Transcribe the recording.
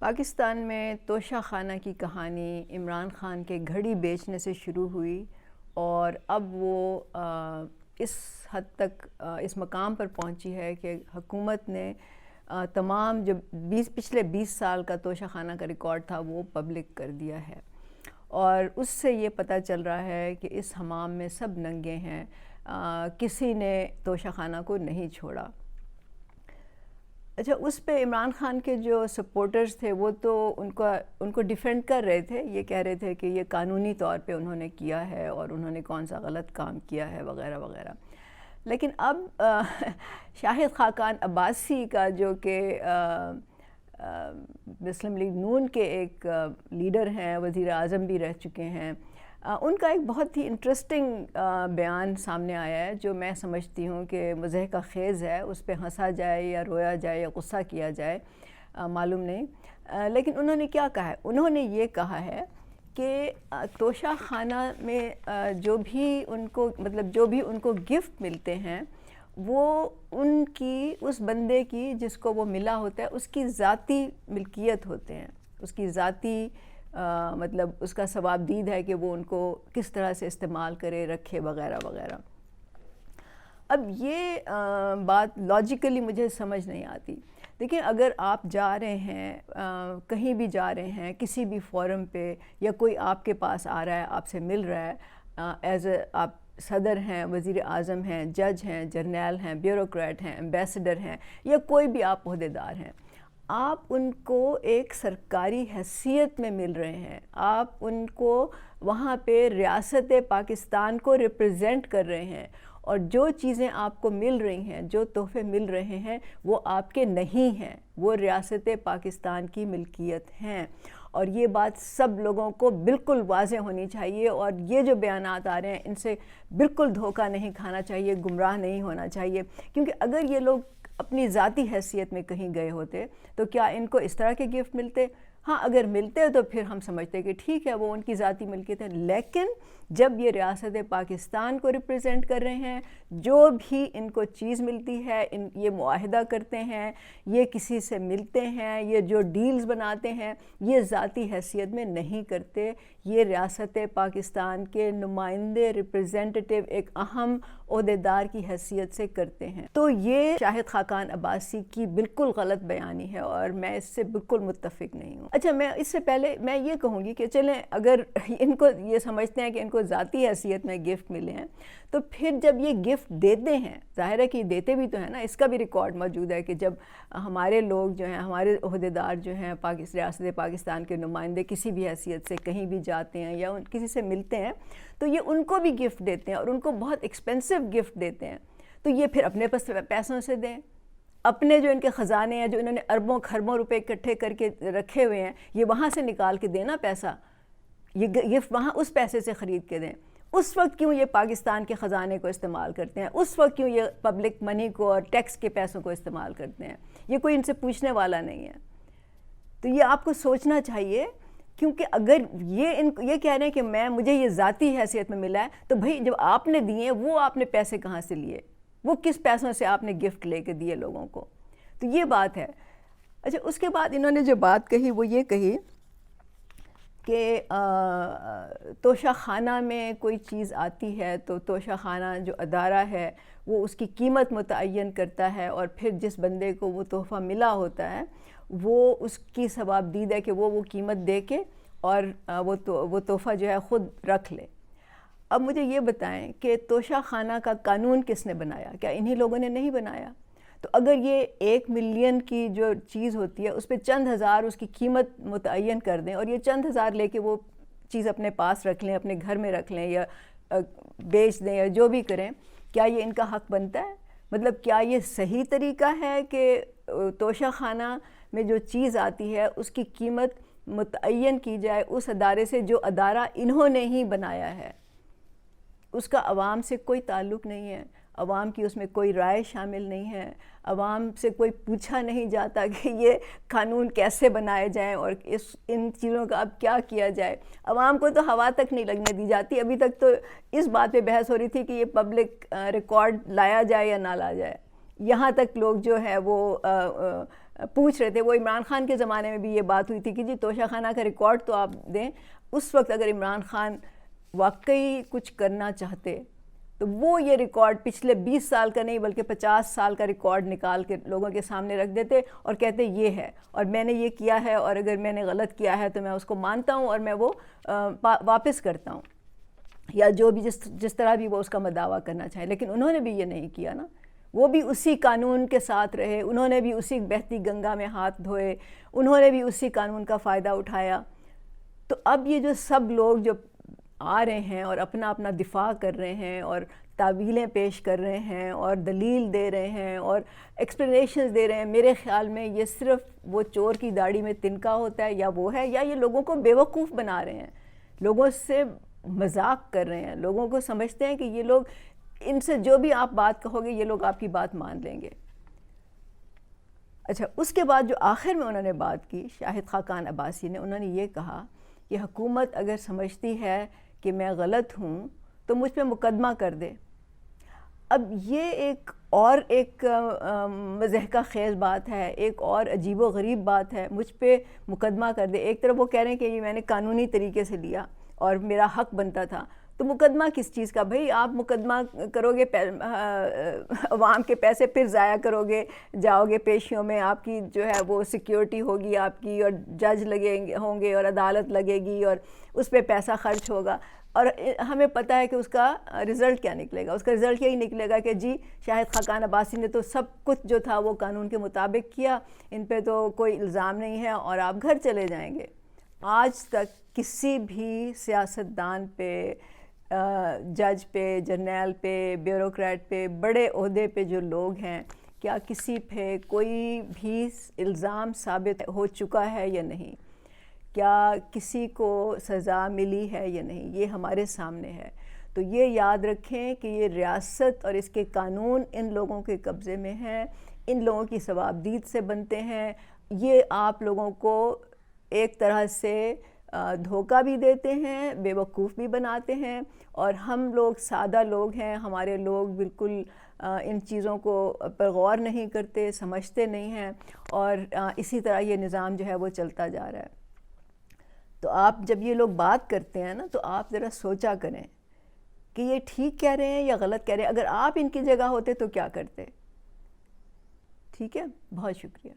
پاکستان میں توشہ خانہ کی کہانی عمران خان کے گھڑی بیچنے سے شروع ہوئی اور اب وہ اس حد تک اس مقام پر پہنچی ہے کہ حکومت نے تمام جو پچھلے 20 سال کا توشہ خانہ کا ریکارڈ تھا وہ پبلک کر دیا ہے، اور اس سے یہ پتہ چل رہا ہے کہ اس حمام میں سب ننگے ہیں، کسی نے توشہ خانہ کو نہیں چھوڑا۔ اچھا، اس پہ عمران خان کے جو سپورٹرز تھے وہ تو ان کو ڈیفینڈ کر رہے تھے، یہ کہہ رہے تھے کہ یہ قانونی طور پہ انہوں نے کیا ہے اور انہوں نے کون سا غلط کام کیا ہے وغیرہ وغیرہ۔ لیکن اب شاہد خاقان عباسی کا جو کہ مسلم لیگ نون کے ایک لیڈر ہیں، وزیر اعظم بھی رہ چکے ہیں، ان کا ایک بہت ہی انٹرسٹنگ بیان سامنے آیا ہے جو میں سمجھتی ہوں کہ مضحکہ خیز ہے۔ اس پہ ہنسا جائے یا رویا جائے یا غصہ کیا جائے معلوم نہیں، لیکن انہوں نے کیا کہا ہے؟ انہوں نے یہ کہا ہے کہ توشہ خانہ میں جو بھی ان کو گفٹ ملتے ہیں وہ ان کی اس بندے کی جس کو وہ ملا ہوتا ہے اس کی ذاتی ملکیت ہوتے ہیں، اس کی ذاتی اس کا ثوابدید ہے کہ وہ ان کو کس طرح سے استعمال کرے، رکھے وغیرہ وغیرہ۔ اب یہ بات لاجیکلی مجھے سمجھ نہیں آتی۔ دیکھیں، اگر آپ جا رہے ہیں، کہیں بھی جا رہے ہیں، کسی بھی فورم پہ، یا کوئی آپ کے پاس آ رہا ہے، آپ سے مل رہا ہے، آپ صدر ہیں، وزیر اعظم ہیں، جج ہیں، جرنیل ہیں، بیوروکریٹ ہیں، ایمبیسڈر ہیں، یا کوئی بھی آپ عہدیدار ہیں، آپ ان کو ایک سرکاری حیثیت میں مل رہے ہیں، آپ ان کو وہاں پہ ریاست پاکستان کو ریپرزینٹ کر رہے ہیں، اور جو چیزیں آپ کو مل رہی ہیں، جو تحفے مل رہے ہیں، وہ آپ کے نہیں ہیں، وہ ریاست پاکستان کی ملکیت ہیں۔ اور یہ بات سب لوگوں کو بالکل واضح ہونی چاہیے، اور یہ جو بیانات آ رہے ہیں ان سے بالکل دھوکہ نہیں کھانا چاہیے، گمراہ نہیں ہونا چاہیے، کیونکہ اگر یہ لوگ اپنی ذاتی حیثیت میں کہیں گئے ہوتے تو کیا ان کو اس طرح کے گفٹ ملتے؟ ہاں، اگر ملتے تو پھر ہم سمجھتے کہ ٹھیک ہے، وہ ان کی ذاتی ملکیت ہے، لیکن جب یہ ریاست پاکستان کو ریپرزینٹ کر رہے ہیں، جو بھی ان کو چیز ملتی ہے، یہ معاہدہ کرتے ہیں، یہ کسی سے ملتے ہیں، یہ جو ڈیلز بناتے ہیں، یہ ذاتی حیثیت میں نہیں کرتے، یہ ریاست پاکستان کے نمائندے، ریپرزینٹیٹیو، ایک اہم عہدیدار کی حیثیت سے کرتے ہیں۔ تو یہ شاہد خاقان عباسی کی بالکل غلط بیانی ہے، اور میں اس سے بالکل متفق نہیں ہوں۔ اچھا، میں اس سے پہلے میں یہ کہوں گی کہ چلیں، اگر ان کو یہ سمجھتے ہیں کہ ان کو ذاتی حیثیت میں گفٹ ملے ہیں، تو پھر جب یہ گفٹ دیتے ہیں، ظاہر ہے کہ دیتے بھی تو ہیں نا، اس کا بھی ریکارڈ موجود ہے کہ جب ہمارے لوگ جو ہیں، ہمارے عہدیدار جو ہیں، ریاست پاکستان کے نمائندے کسی بھی حیثیت سے کہیں بھی جاتے ہیں یا کسی سے ملتے ہیں، تو یہ ان کو بھی گفٹ دیتے ہیں، اور ان کو بہت ایکسپینسو گفٹ دیتے ہیں، تو یہ پھر اپنے پیسوں سے دیں، اپنے جو ان کے خزانے ہیں، جو انہوں نے اربوں خربوں روپے اکٹھے کر کے رکھے ہوئے ہیں، یہ وہاں سے نکال کے دینا پیسہ، یہ گفٹ وہاں اس پیسے سے خرید کے دیں۔ اس وقت کیوں یہ پاکستان کے خزانے کو استعمال کرتے ہیں؟ اس وقت کیوں یہ پبلک منی کو اور ٹیکس کے پیسوں کو استعمال کرتے ہیں؟ یہ کوئی ان سے پوچھنے والا نہیں ہے۔ تو یہ آپ کو سوچنا چاہیے، کیونکہ اگر یہ کہہ رہے ہیں کہ مجھے یہ ذاتی حیثیت میں ملا ہے، تو بھئی جب آپ نے دیے وہ آپ نے پیسے کہاں سے لیے؟ وہ کس پیسوں سے آپ نے گفٹ لے کے دیے لوگوں کو؟ تو یہ بات ہے۔ اچھا، اس کے بعد انہوں نے جو بات کہی وہ یہ کہی کہ توشہ خانہ میں کوئی چیز آتی ہے تو توشہ خانہ جو ادارہ ہے وہ اس کی قیمت متعین کرتا ہے، اور پھر جس بندے کو وہ تحفہ ملا ہوتا ہے وہ اس کی ثوابدید ہے کہ وہ قیمت دے کے اور وہ تحفہ جو ہے خود رکھ لے۔ اب مجھے یہ بتائیں کہ توشہ خانہ کا قانون کس نے بنایا؟ کیا انہی لوگوں نے نہیں بنایا؟ تو اگر یہ 1 ملین کی جو چیز ہوتی ہے اس پہ چند ہزار اس کی قیمت متعین کر دیں، اور یہ چند ہزار لے کے وہ چیز اپنے پاس رکھ لیں، اپنے گھر میں رکھ لیں، یا بیچ دیں، یا جو بھی کریں، کیا یہ ان کا حق بنتا ہے؟ کیا یہ صحیح طریقہ ہے کہ توشہ خانہ میں جو چیز آتی ہے اس کی قیمت متعین کی جائے اس ادارے سے جو ادارہ انہوں نے ہی بنایا ہے؟ اس کا عوام سے کوئی تعلق نہیں ہے، عوام کی اس میں کوئی رائے شامل نہیں ہے، عوام سے کوئی پوچھا نہیں جاتا کہ یہ قانون کیسے بنائے جائیں اور ان چیزوں کا اب کیا کیا جائے۔ عوام کو تو ہوا تک نہیں لگنے دی جاتی۔ ابھی تک تو اس بات پہ بحث ہو رہی تھی کہ یہ پبلک ریکارڈ لایا جائے یا نہ لایا جائے، یہاں تک لوگ جو ہے وہ پوچھ رہے تھے، وہ عمران خان کے زمانے میں بھی یہ بات ہوئی تھی کہ جی توشہ خانہ کا ریکارڈ تو آپ دیں. اس وقت اگر عمران خان واقعی کچھ کرنا چاہتے تو وہ یہ ریکارڈ پچھلے 20 سال کا نہیں بلکہ 50 سال کا ریکارڈ نکال کے لوگوں کے سامنے رکھ دیتے اور کہتے یہ ہے اور میں نے یہ کیا ہے، اور اگر میں نے غلط کیا ہے تو میں اس کو مانتا ہوں اور میں وہ واپس کرتا ہوں، یا جو بھی جس طرح بھی وہ اس کا مداوع کرنا چاہے. لیکن انہوں نے بھی یہ نہیں کیا نا، وہ بھی اسی قانون کے ساتھ رہے، انہوں نے بھی اسی بہتی گنگا میں ہاتھ دھوئے، انہوں نے بھی اسی قانون کا فائدہ اٹھایا. تو اب یہ جو سب لوگ جو آ رہے ہیں اور اپنا اپنا دفاع کر رہے ہیں اور تعویلیں پیش کر رہے ہیں اور دلیل دے رہے ہیں اور ایکسپلینیشنز دے رہے ہیں، میرے خیال میں یہ صرف وہ چور کی داڑھی میں تنکا ہوتا ہے، یا وہ ہے، یا یہ لوگوں کو بیوقوف بنا رہے ہیں، لوگوں سے مذاق کر رہے ہیں، لوگوں کو سمجھتے ہیں کہ یہ لوگ ان سے جو بھی آپ بات کہو گے یہ لوگ آپ کی بات مان لیں گے. اچھا، اس کے بعد جو آخر میں انہوں نے بات کی شاہد خاقان عباسی نے، انہوں نے یہ کہا کہ حکومت اگر سمجھتی ہے کہ میں غلط ہوں تو مجھ پہ مقدمہ کر دے. اب یہ ایک مضحکہ خیز بات ہے، ایک اور عجیب و غریب بات ہے، مجھ پہ مقدمہ کر دے. ایک طرف وہ کہہ رہے ہیں کہ یہ میں نے قانونی طریقے سے لیا اور میرا حق بنتا تھا، تو مقدمہ کس چیز کا؟ بھئی آپ مقدمہ کرو گے، عوام کے پیسے پھر ضائع کرو گے، جاؤ گے پیشیوں میں، آپ کی جو ہے وہ سیکیورٹی ہوگی آپ کی، اور جج ہوں گے اور عدالت لگے گی اور اس پہ پیسہ خرچ ہوگا، اور ہمیں پتہ ہے کہ اس کا رزلٹ کیا نکلے گا. اس کا رزلٹ یہی نکلے گا کہ جی شاہد خاقان عباسی نے تو سب کچھ جو تھا وہ قانون کے مطابق کیا، ان پہ تو کوئی الزام نہیں ہے اور آپ گھر چلے جائیں گے. آج تک کسی بھی سیاستدان پہ، جج پہ، جرنیل پہ، بیوروکریٹ پہ، بڑے عہدے پہ جو لوگ ہیں، کیا کسی پہ کوئی بھی الزام ثابت ہو چکا ہے یا نہیں؟ کیا کسی کو سزا ملی ہے یا نہیں؟ یہ ہمارے سامنے ہے. تو یہ یاد رکھیں کہ یہ ریاست اور اس کے قانون ان لوگوں کے قبضے میں ہیں، ان لوگوں کی ثوابدید سے بنتے ہیں. یہ آپ لوگوں کو ایک طرح سے دھوکہ بھی دیتے ہیں، بے وقوف بھی بناتے ہیں، اور ہم لوگ سادہ لوگ ہیں، ہمارے لوگ بالکل ان چیزوں کو پر غور نہیں کرتے، سمجھتے نہیں ہیں، اور اسی طرح یہ نظام جو ہے وہ چلتا جا رہا ہے. تو آپ جب یہ لوگ بات کرتے ہیں نا تو آپ ذرا سوچا کریں کہ یہ ٹھیک کہہ رہے ہیں یا غلط کہہ رہے ہیں. اگر آپ ان کی جگہ ہوتے تو کیا کرتے؟ ٹھیک ہے، بہت شکریہ.